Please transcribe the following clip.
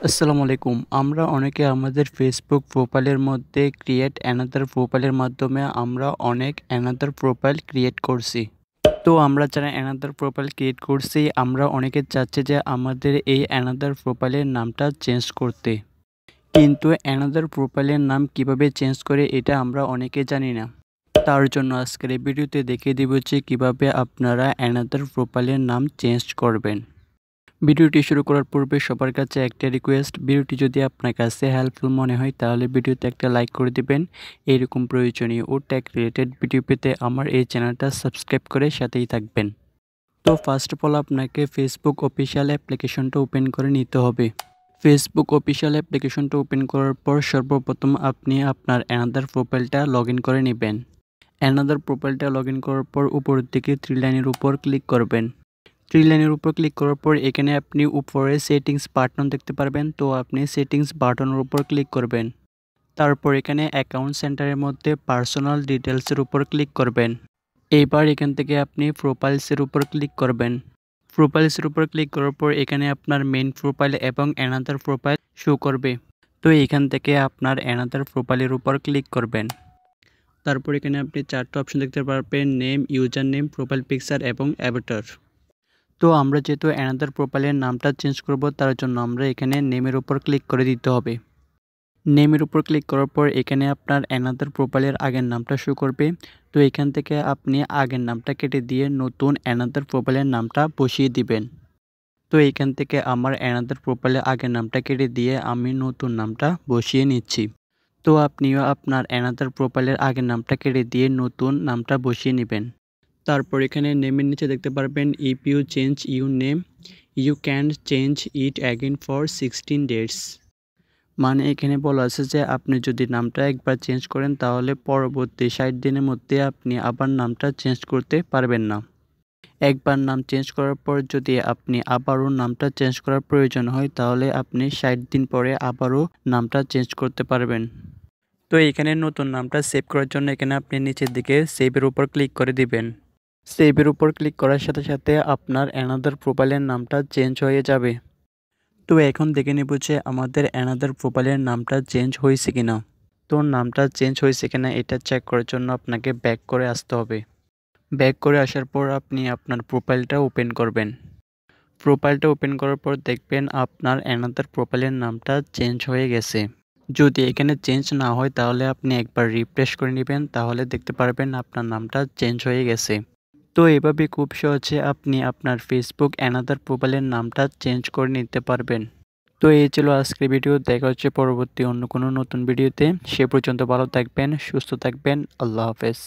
আসসালামু আলাইকুম। আমরা অনেকে আমাদের ফেসবুক প্রোফাইলের মধ্যে ক্রিয়েট অ্যানাদার প্রোফাইলের মাধ্যমে আমরা অনেক অ্যানাদার প্রোফাইল ক্রিয়েট করছি। তো আমরা যারা অ্যানাদার প্রোফাইল ক্রিয়েট করছি, আমরা অনেকে চাচ্ছি যে আমাদের এই অ্যানাদার প্রোফাইলের নামটা চেঞ্জ করতে। কিন্তু অ্যানাদার প্রোফাইলের নাম কিভাবে চেঞ্জ করে এটা আমরা অনেকে জানি না। তার জন্য আজকের এই ভিডিওতে দেখিয়ে দিব যে কিভাবে আপনারা অ্যানাদার প্রোফাইলের নাম চেঞ্জ করবেন। ভিডিওটি শুরু করার পূর্বে সবার কাছে একটা রিকোয়েস্ট, ভিডিওটি যদি আপনার কাছে হেল্পফুল মনে হয় তাহলে ভিডিওতে একটা লাইক করে দিবেন। এইরকম প্রয়োজনীয় ও ট্যাগ রিলেটেড ভিডিও পেতে আমার এই চ্যানেলটা সাবস্ক্রাইব করে সাথেই থাকবেন। তো ফার্স্ট অফ অল আপনাকে ফেসবুক অফিসিয়াল অ্যাপ্লিকেশনটা ওপেন করে নিতে হবে। ফেসবুক অফিসিয়াল অ্যাপ্লিকেশনটা ওপেন করার পর সর্বপ্রথম আপনি আপনার অ্যানাদার প্রোফাইলটা লগ ইন করে নেবেন। অ্যানাদার প্রোফাইলটা লগ ইন করার পর উপরের দিকে থ্রি লাইনের উপর ক্লিক করবেন। থ্রি লাইনের উপর ক্লিক করার পর এখানে আপনি উপরে সেটিংস বাটন দেখতে পারবেন। তো আপনি সেটিংস বাটনের উপর ক্লিক করবেন। তারপর এখানে অ্যাকাউন্ট সেন্টারের মধ্যে পার্সোনাল ডিটেলসের উপর ক্লিক করবেন। এইবার এখান থেকে আপনি প্রোফাইলসের উপর ক্লিক করবেন। প্রোফাইলসের উপর ক্লিক করার পর এখানে আপনার মেইন প্রোফাইল এবং অ্যানাদার প্রোফাইল শো করবে। তো এখান থেকে আপনার অ্যানাদার প্রোফাইলের উপর ক্লিক করবেন। তারপর এখানে আপনি চারটা অপশন দেখতে পারবেন: name, user name, profile picture এবং অ্যাভাটার। তো আমরা যেহেতু অ্যানাদার প্রোফাইলের নামটা চেঞ্জ করব, তার জন্য আমরা এখানে নেমের উপর ক্লিক করে দিতে হবে। নেমের উপর ক্লিক করার পর এখানে আপনার অ্যানাদার প্রোফাইলের আগের নামটা শো করবে। তো এখান থেকে আপনি আগের নামটা কেটে দিয়ে নতুন অ্যানাদার প্রোফাইলের নামটা বসিয়ে দিবেন। তো এখান থেকে আমার অ্যানাদার প্রোফাইলের আগের নামটা কেটে দিয়ে আমি নতুন নামটা বসিয়ে নিচ্ছি। তো আপনিও আপনার অ্যানাদার প্রোফাইলের আগের নামটা কেটে দিয়ে নতুন নামটা বসিয়ে নেবেন। তারপর এখানে নেমের নিচে দেখতে পারবেন if you change your name you can change it again for 16 days. মানে এখানে বলা আছে যে আপনি যদি নামটা একবার চেঞ্জ করেন তাহলে পরবর্তী 60 দিনের মধ্যে আপনি আবার নামটা চেঞ্জ করতে পারবেন না। একবার নাম চেঞ্জ করার পর যদি আপনি আবারও নামটা চেঞ্জ করার প্রয়োজন হয় তাহলে আপনি 60 দিন পরে আবারও নামটা চেঞ্জ করতে পারবেন। তো এখানে নতুন নামটা সেভ করার জন্য এখানে আপনি নিচের দিকে সেভের উপর ক্লিক করে দিবেন। সেভের উপর ক্লিক করার সাথে সাথে আপনার অ্যানাদার প্রোফাইলের নামটা চেঞ্জ হয়ে যাবে। তো এখন দেখে নেব যে আমাদের অ্যানাদার প্রোফাইলের নামটা চেঞ্জ হয়েছে কিনা। তো নামটা চেঞ্জ হয়েছে কিনা এটা চেক করার জন্য আপনাকে ব্যাক করে আসতে হবে। ব্যাক করে আসার পর আপনি আপনার প্রোফাইলটা ওপেন করবেন। প্রোফাইলটা ওপেন করার পর দেখবেন আপনার অ্যানাদার প্রোফাইলের নামটা চেঞ্জ হয়ে গেছে। যদি এখানে চেঞ্জ না হয় তাহলে আপনি একবার রিফ্রেশ করে নেবেন, তাহলে দেখতে পারবেন আপনার নামটা চেঞ্জ হয়ে গেছে। তো এভাবে খুব সহজে আপনি আপনার ফেসবুক অ্যানাদার প্রোফাইলের নামটা চেঞ্জ করে নিতে পারবেন। তো এই ছিল আজকের ভিডিও। দেখা হচ্ছে পরবর্তী অন্য কোনো নতুন ভিডিওতে। সে পর্যন্ত ভালো থাকবেন, সুস্থ থাকবেন। আল্লাহ হাফেজ।